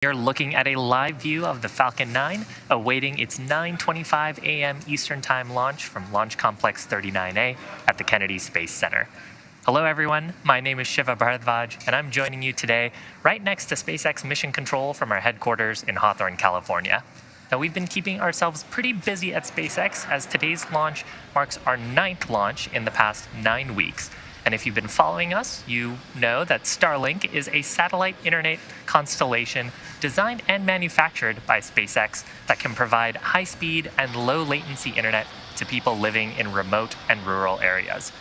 You're looking at a live view of the Falcon 9 awaiting its 9:25 a.m. Eastern Time launch from Launch Complex 39A at the Kennedy Space Center. Hello everyone, my name is Shiva Bharadwaj and I'm joining you today right next to SpaceX Mission Control from our headquarters in Hawthorne, California. Now we've been keeping ourselves pretty busy at SpaceX as today's launch marks our 9th launch in the past 9 weeks. And if you've been following us, you know that Starlink is a satellite internet constellation designed and manufactured by SpaceX that can provide high-speed and low-latency internet to people living in remote and rural areas.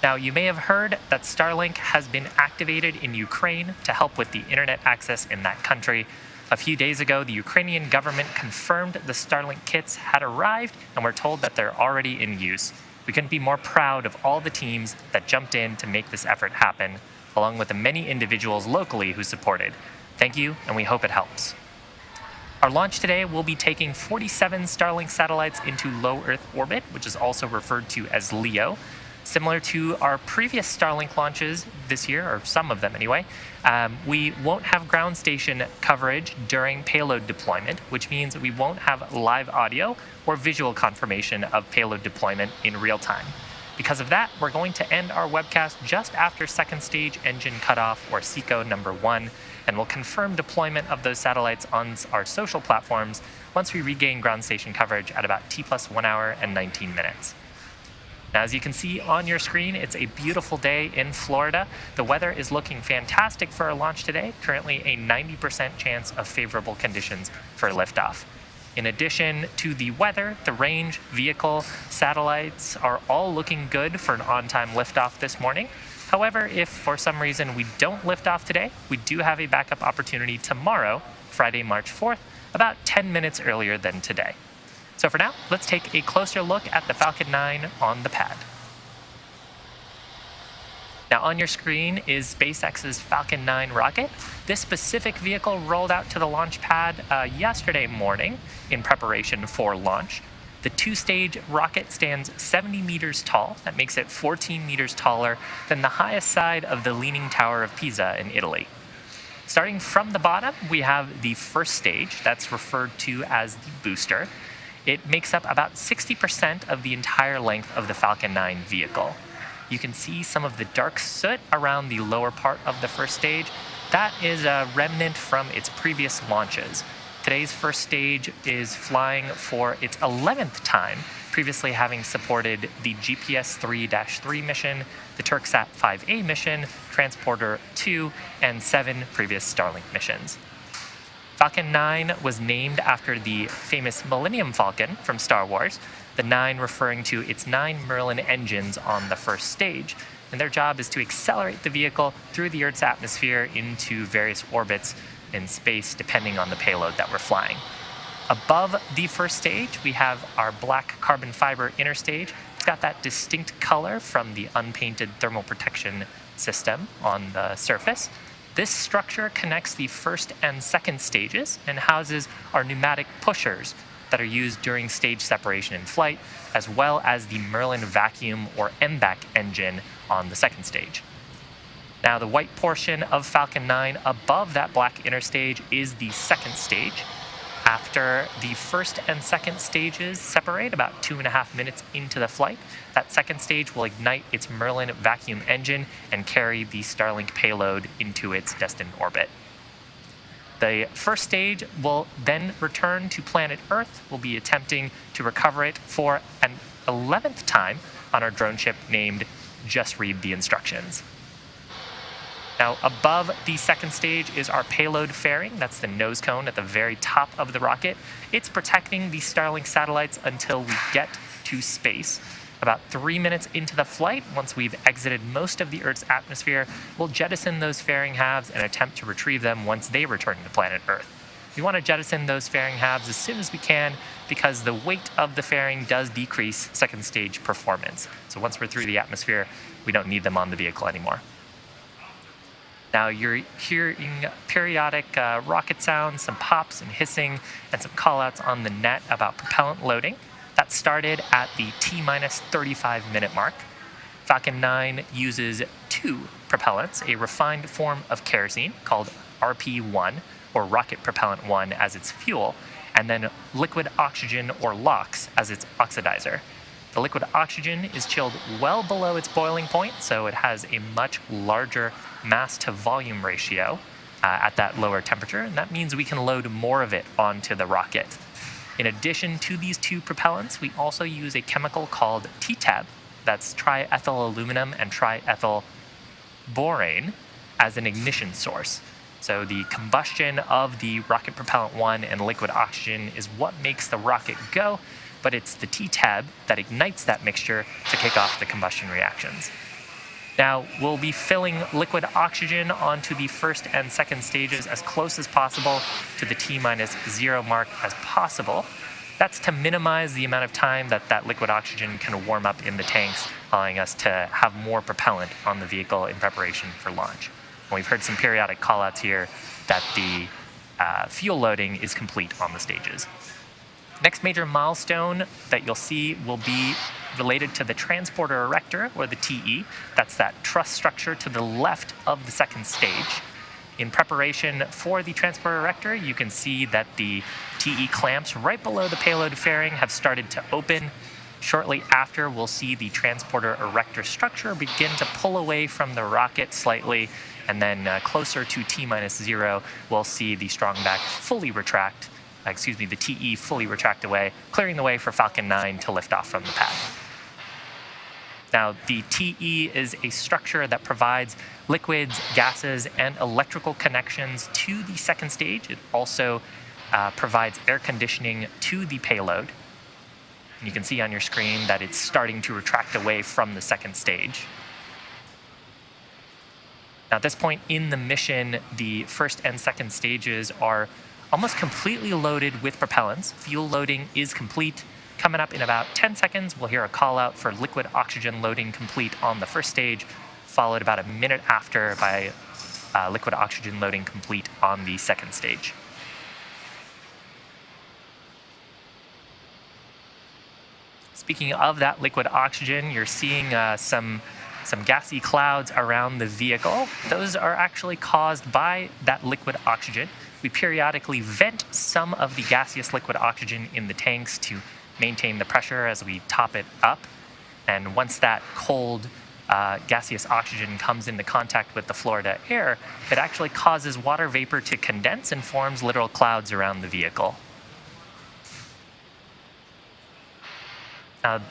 Now, you may have heard that Starlink has been activated in Ukraine to help with the internet access in that country. A few days ago, the Ukrainian government confirmed the Starlink kits had arrived, and we're told that they're already in use. We couldn't be more proud of all the teams that jumped in to make this effort happen, along with the many individuals locally who supported. Thank you, and we hope it helps. Our launch today will be taking 47 Starlink satellites into low Earth orbit, which is also referred to as LEO. Similar to our previous Starlink launches this year, or some of them anyway, we won't have ground station coverage during payload deployment, which means we won't have live audio or visual confirmation of payload deployment in real time. Because of that, we're going to end our webcast just after second stage engine cutoff, or SECO number 1, and we'll confirm deployment of those satellites on our social platforms once we regain ground station coverage at about T+1 hour and 19 minutes. Now, as you can see on your screen, it's a beautiful day in Florida. The weather is looking fantastic for our launch today, currently a 90% chance of favorable conditions for liftoff. In addition to the weather, the range, vehicle, satellites are all looking good for an on-time liftoff this morning. However, if for some reason we don't lift off today, we do have a backup opportunity tomorrow, Friday, March 4th, about 10 minutes earlier than today. So for now, let's take a closer look at the Falcon 9 on the pad. Now on your screen is SpaceX's Falcon 9 rocket. This specific vehicle rolled out to the launch pad yesterday morning in preparation for launch. The two-stage rocket stands 70 meters tall. That makes it 14 meters taller than the highest side of the Leaning Tower of Pisa in Italy. Starting from the bottom, we have the first stage, that's referred to as the booster. It makes up about 60% of the entire length of the Falcon 9 vehicle. You can see some of the dark soot around the lower part of the first stage. That is a remnant from its previous launches. Today's first stage is flying for its 11th time, previously having supported the GPS 3-3 mission, the Turksat 5A mission, Transporter 2, and 7 previous Starlink missions. Falcon 9 was named after the famous Millennium Falcon from Star Wars, the 9 referring to its 9 Merlin engines on the first stage, and their job is to accelerate the vehicle through the Earth's atmosphere into various orbits in space depending on the payload that we're flying. Above the first stage, we have our black carbon fiber inner stage. It's got that distinct color from the unpainted thermal protection system on the surface. This structure connects the first and second stages and houses our pneumatic pushers that are used during stage separation in flight, as well as the Merlin vacuum or MVAC engine on the second stage. Now, the white portion of Falcon 9 above that black inner stage is the second stage. After the first and second stages separate about 2.5 minutes into the flight, that second stage will ignite its Merlin vacuum engine and carry the Starlink payload into its destined orbit. The first stage will then return to planet Earth. We'll be attempting to recover it for an 11th time on our drone ship named Just Read the Instructions. Now, above the second stage is our payload fairing. That's the nose cone at the very top of the rocket. It's protecting the Starlink satellites until we get to space. About 3 minutes into the flight, once we've exited most of the Earth's atmosphere, we'll jettison those fairing halves and attempt to retrieve them once they return to planet Earth. We want to jettison those fairing halves as soon as we can because the weight of the fairing does decrease second stage performance. So once we're through the atmosphere, we don't need them on the vehicle anymore. Now you're hearing periodic rocket sounds, some pops and hissing, and some callouts on the net about propellant loading. That started at the T-minus 35 minute mark. Falcon 9 uses 2 propellants, a refined form of kerosene called RP1, or rocket propellant 1 as its fuel, and then liquid oxygen or LOX as its oxidizer. The liquid oxygen is chilled well below its boiling point, so it has a much larger mass to volume ratio at that lower temperature, and that means we can load more of it onto the rocket. In addition to these two propellants, we also use a chemical called TTAB, that's triethyl aluminum and triethyl borane, as an ignition source. So the combustion of the rocket propellant 1 and liquid oxygen is what makes the rocket go, but it's the TTAB that ignites that mixture to kick off the combustion reactions. Now, we'll be filling liquid oxygen onto the first and second stages as close as possible to the T-0 mark as possible. That's to minimize the amount of time that liquid oxygen can warm up in the tanks, allowing us to have more propellant on the vehicle in preparation for launch. And we've heard some periodic callouts here that the fuel loading is complete on the stages. Next major milestone that you'll see will be related to the transporter erector, or the TE. That's that truss structure to the left of the second stage. In preparation for the transporter erector, you can see that the TE clamps right below the payload fairing have started to open. Shortly after, we'll see the transporter erector structure begin to pull away from the rocket slightly, and then closer to T-0, we'll see the strong back fully retract, the TE fully retract away, clearing the way for Falcon 9 to lift off from the pad. Now, the TE is a structure that provides liquids, gases, and electrical connections to the second stage. It also provides air conditioning to the payload. And you can see on your screen that it's starting to retract away from the second stage. Now, at this point in the mission, the first and second stages are almost completely loaded with propellants. Fuel loading is complete. Coming up in about 10 seconds, we'll hear a call out for liquid oxygen loading complete on the first stage, followed about a minute after by liquid oxygen loading complete on the second stage. Speaking of that liquid oxygen, you're seeing some gassy clouds around the vehicle. Those are actually caused by that liquid oxygen. We periodically vent some of the gaseous liquid oxygen in the tanks to maintain the pressure as we top it up. And once that cold gaseous oxygen comes into contact with the Florida air, it actually causes water vapor to condense and forms literal clouds around the vehicle.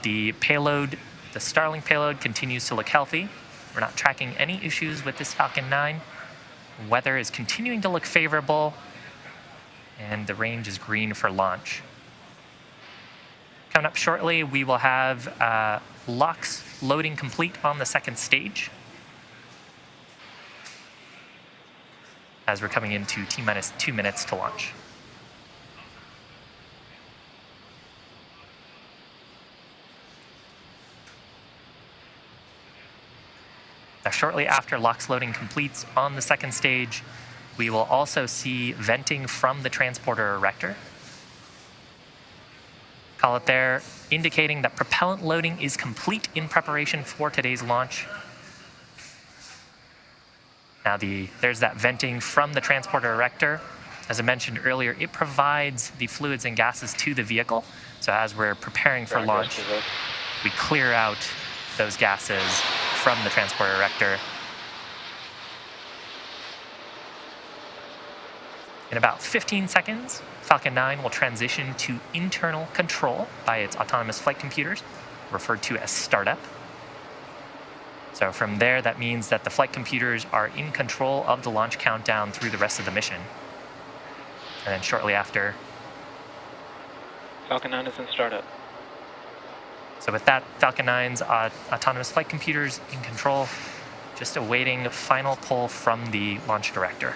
The payload, the Starlink payload, continues to look healthy. We're not tracking any issues with this Falcon 9. Weather is continuing to look favorable, and the range is green for launch. Coming up shortly, we will have LOX loading complete on the second stage, as we're coming into T-2 minutes to launch. Now, shortly after LOX loading completes on the second stage, we will also see venting from the transporter erector. Call it there, indicating that propellant loading is complete in preparation for today's launch. Now, there's that venting from the transporter erector. As I mentioned earlier, it provides the fluids and gases to the vehicle. So as we're preparing for launch, we clear out those gases from the transporter erector. In about 15 seconds, Falcon 9 will transition to internal control by its autonomous flight computers, referred to as startup. So from there, that means that the flight computers are in control of the launch countdown through the rest of the mission. And then shortly after, Falcon 9 is in startup. So with that, Falcon 9's autonomous flight computers in control, just awaiting final pull from the launch director.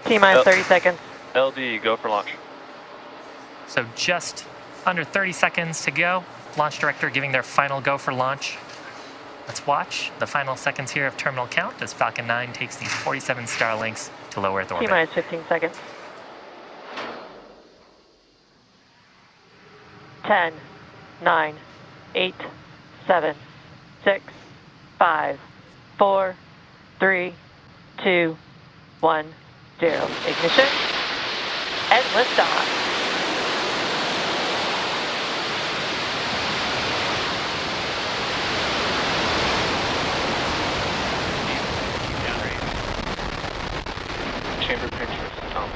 T-minus 30 seconds. LD, go for launch. So just under 30 seconds to go. Launch director giving their final go for launch. Let's watch the final seconds here of terminal count as Falcon 9 takes these 47 Starlinks to low Earth orbit. T-minus 15 seconds. 10, 9, 8, 7, 6, 5, 4, 3, 2, 1, 0. Ignition and liftoff. Chamber pictures, Tom.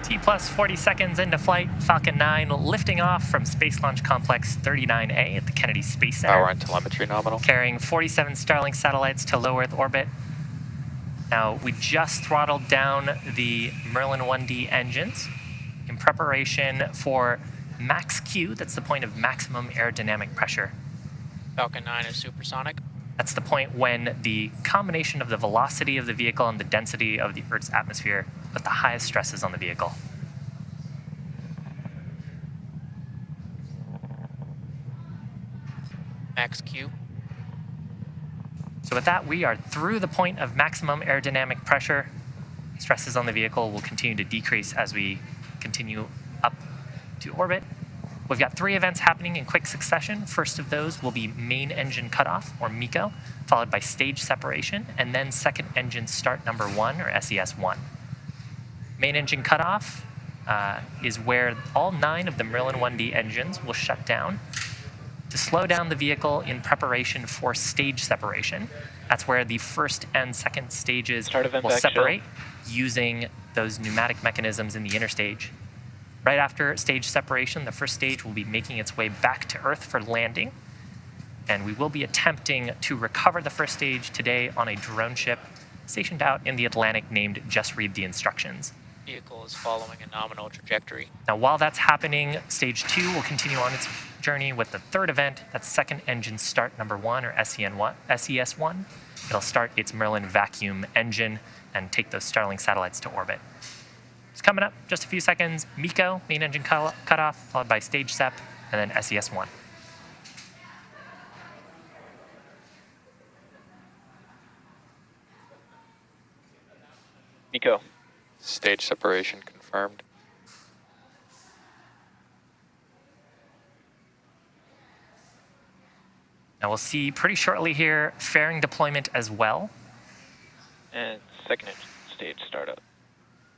T plus 40 seconds into flight, Falcon 9 lifting off from Space Launch Complex 39A at the Kennedy Space Center. Power and telemetry nominal. Carrying 47 Starlink satellites to low Earth orbit. Now, we just throttled down the Merlin 1D engines in preparation for max Q. That's the point of maximum aerodynamic pressure. Falcon 9 is supersonic. That's the point when the combination of the velocity of the vehicle and the density of the Earth's atmosphere put the highest stresses on the vehicle. Max Q. So with that, we are through the point of maximum aerodynamic pressure. Stresses on the vehicle will continue to decrease as we continue up to orbit. We've got 3 events happening in quick succession. First of those will be main engine cutoff, or MECO, followed by stage separation, and then second engine start number 1, or SES1. Main engine cutoff is where all 9 of the Merlin 1D engines will shut down to slow down the vehicle in preparation for stage separation. That's where the first and second stages will separate using those pneumatic mechanisms in the inner stage. Right after stage separation, the first stage will be making its way back to Earth for landing. And we will be attempting to recover the first stage today on a drone ship stationed out in the Atlantic named Just Read the Instructions. Vehicle is following a nominal trajectory. Now, while that's happening, stage 2 will continue on its journey with the third event. That's second engine start number 1, or SES1. It'll start its Merlin vacuum engine and take those Starlink satellites to orbit. It's coming up, just a few seconds. MECO, main engine cutoff, followed by stage sep, and then SES1. Nico. Stage separation confirmed. Now we'll see pretty shortly here fairing deployment as well. And second engine stage startup.